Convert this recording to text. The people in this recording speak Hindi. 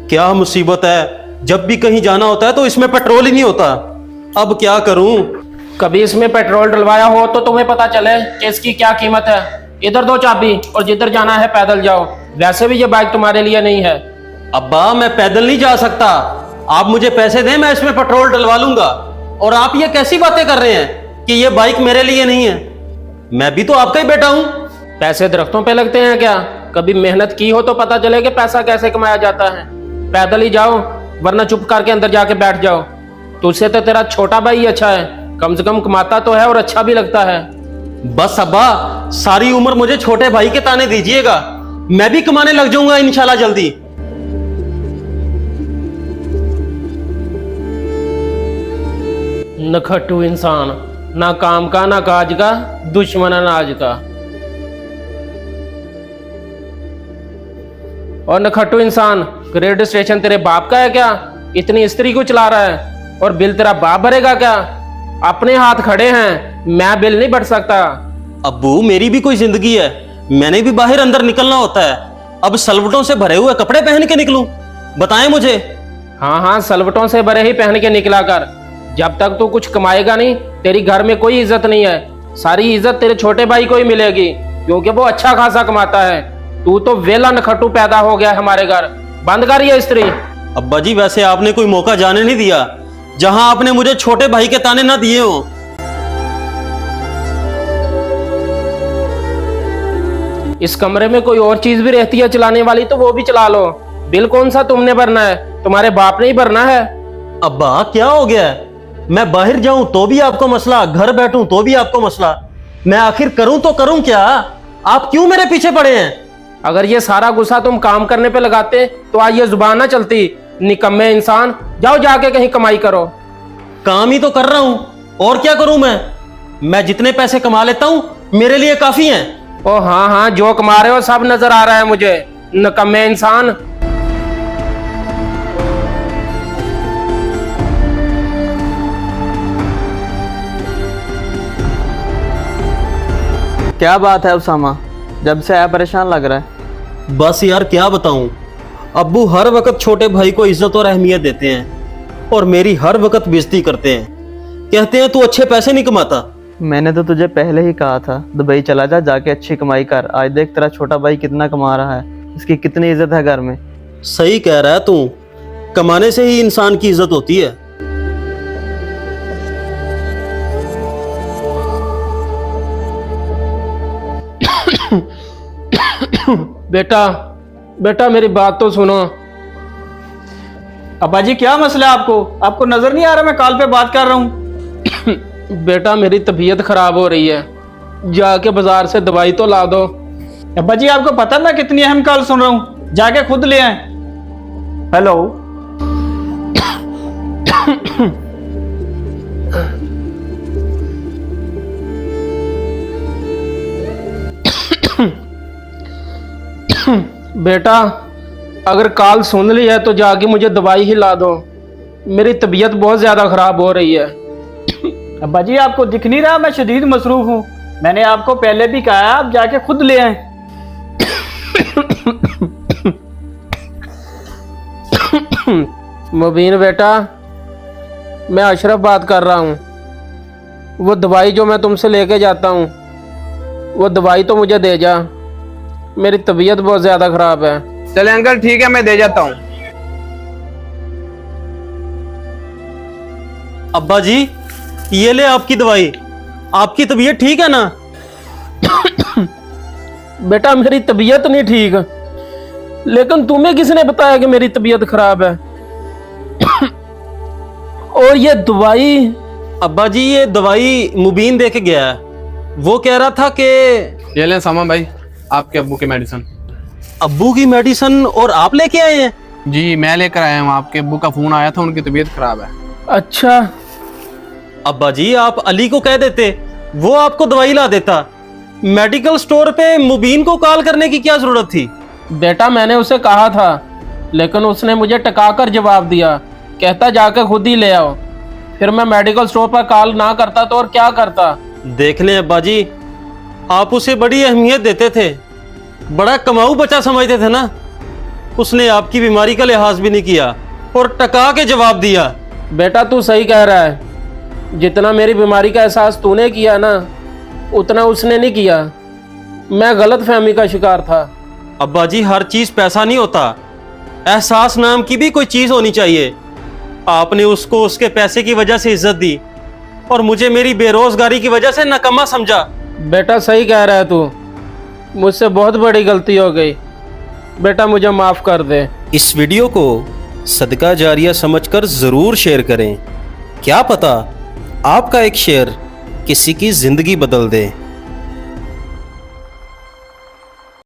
क्या मुसीबत है, जब भी कहीं जाना होता है तो इसमें पेट्रोल ही नहीं होता। अब क्या करूं? कभी इसमें पेट्रोल डलवाया हो तो तुम्हें पता चले कि इसकी क्या कीमत है। इधर दो चाबी और जिधर जाना है पैदल जाओ। वैसे भी ये बाइक तुम्हारे लिए नहीं है। अब्बा मैं पैदल नहीं जा सकता, आप मुझे पैसे दें, मैं इसमें पेट्रोल डलवा लूंगा। और आप ये कैसी बातें कर रहे हैं कि ये बाइक मेरे लिए नहीं है? मैं भी तो आपका ही बेटा हूं। पैसे दरख्तों पे लगते हैं क्या? कभी मेहनत की हो तो पता चले कि पैसा कैसे कमाया जाता है। पैदल ही जाओ, वरना चुप करके अंदर जाके बैठ जाओ। तुझसे तो तेरा छोटा भाई अच्छा है, कम से कम कमाता तो है और अच्छा भी लगता है। बस अब्बा, सारी उम्र मुझे छोटे भाई के ताने दीजिएगा, मैं भी कमाने लग जाऊंगा इंशाल्लाह जल्दी। नखट्टू इंसान, ना काम का ना काज का, दुश्मन अनाज का। और नखट्टू इंसान, रेडियो स्टेशन तेरे बाप का है क्या? इतनी स्त्री को चला रहा है और बिल तेरा बाप भरेगा क्या? अपने हाथ खड़े हैं, मैं बिल नहीं भर सकता। अब्बू मेरी भी कोई जिंदगी है, मैंने भी बाहर अंदर निकलना होता है। अब सलवटों से भरे हुए कपड़े पहन के निकलूं? बताएं मुझे। हाँ हाँ, सलवटों से भरे ही पहन के निकला कर। जब तक तू कुछ कमाएगा नहीं, तेरी घर में कोई इज्जत नहीं है। सारी इज्जत तेरे छोटे भाई को ही मिलेगी, क्योंकि वो अच्छा खासा कमाता है। तू तो वेला नखट्टू पैदा हो गया हमारे घर। बंद कर ये स्त्री। अब्बा जी वैसे आपने कोई मौका जाने नहीं दिया जहां आपने मुझे छोटे भाई के ताने ना दिए हो। इस कमरे में कोई और चीज भी रहती है चलाने वाली तो वो भी चला लो। बिल कौन सा तुमने भरना है? तुम्हारे बाप ने ही भरना है। अब्बा क्या हो गया है? मैं बाहर जाऊं तो भी आपको मसला, घर बैठूं तो भी आपको मसला। मैं आखिर करूं तो करूं क्या? आप क्यों मेरे पीछे पड़े हैं? अगर ये सारा गुस्सा तुम काम करने पे लगाते तो आज ये जुबान ना चलती। निकम्मे इंसान, जाओ जाके कहीं कमाई करो। काम ही तो कर रहा हूं, और क्या करूं मैं जितने पैसे कमा लेता हूं मेरे लिए काफी हैं। ओ हाँ हाँ, जो कमा रहे हो सब नजर आ रहा है मुझे, निकम्मे इंसान। क्या बात है उसामा, जब से आया परेशान लग रहा है। बस यार क्या बताऊं, अब्बू हर वक्त छोटे भाई को इज्जत और अहमियत देते हैं और मेरी हर वक्त बेइज्जती करते हैं। कहते हैं तू अच्छे पैसे नहीं कमाता। मैंने तो तुझे पहले ही कहा था दुबई चला जा, जाके अच्छी कमाई कर। आज देख तेरा छोटा भाई कितना कमा रहा है, इसकी कितनी इज्जत है घर में। सही कह रहा है तू, कमाने से ही इंसान की इज्जत होती है। बेटा बेटा मेरी बात तो सुनो। अब्बा जी क्या मसला है आपको? आपको नजर नहीं आ रहा मैं कॉल पे बात कर रहा हूँ? बेटा मेरी तबीयत खराब हो रही है, जाके बाजार से दवाई तो ला दो। अब्बा जी आपको पता है मैं कितनी अहम कॉल सुन रहा हूँ, जाके खुद ले आए। हेलो। बेटा अगर कॉल सुन ली है तो जाके मुझे दवाई ही ला दो, मेरी तबीयत बहुत ज्यादा खराब हो रही है। अब्बा जी आपको दिख नहीं रहा मैं शदीद मसरूफ हूँ? मैंने आपको पहले भी कहा है आप जाके खुद ले आए। मुबीन बेटा, मैं अशरफ बात कर रहा हूँ। वो दवाई जो मैं तुमसे लेके जाता हूँ वो दवाई तो मुझे दे जा, मेरी तबीयत बहुत ज्यादा खराब है। चले अंकल ठीक है, मैं दे जाता हूँ। अब्बा जी ये ले आपकी दवाई। आपकी तबीयत ठीक है ना? बेटा मेरी तबीयत नहीं ठीक, लेकिन तुम्हें किसने बताया कि मेरी तबीयत खराब है? और ये दवाई? अब्बा जी ये दवाई मुबीन दे के गया है, वो कह रहा था कि ये लें सामा भाई, आपके अब्बू की मेडिसिन। अब्बू की मेडिसिन और आप लेके आए हैं? जी मैं लेकर आया हूँ, आपके अब्बू का फोन आया था, उनकी तबीयत खराब है। अच्छा। अब्बा जी आप अली को कह देते, वो आपको दवाई ला देता। मेडिकल स्टोर पे मुबीन को कॉल करने की क्या जरूरत थी? बेटा मैंने उसे कहा था, लेकिन उसने मुझे टकाकर जवाब दिया, कहता जाकर खुद ही ले आओ। फिर मैं मेडिकल स्टोर पर कॉल ना करता तो और क्या करता। देख लें अब्बा जी, आप उसे बड़ी अहमियत देते थे, बड़ा कमाऊ बच्चा समझते थे ना। उसने आपकी बीमारी का लिहाज भी नहीं किया और टका के जवाब दिया। बेटा तू सही कह रहा है, जितना मेरी बीमारी का एहसास तूने किया ना उतना उसने नहीं किया। मैं गलत फहमी का शिकार था। अब्बा जी, हर चीज पैसा नहीं होता, एहसास नाम की भी कोई चीज होनी चाहिए। आपने उसको उसके पैसे की वजह से इज्जत दी और मुझे मेरी बेरोजगारी की वजह से नकम्मा समझा। बेटा सही कह रहा है तू, मुझसे बहुत बड़ी गलती हो गई। बेटा मुझे माफ़ कर दे। इस वीडियो को सदका जारिया समझकर ज़रूर शेयर करें। क्या पता आपका एक शेयर किसी की ज़िंदगी बदल दे।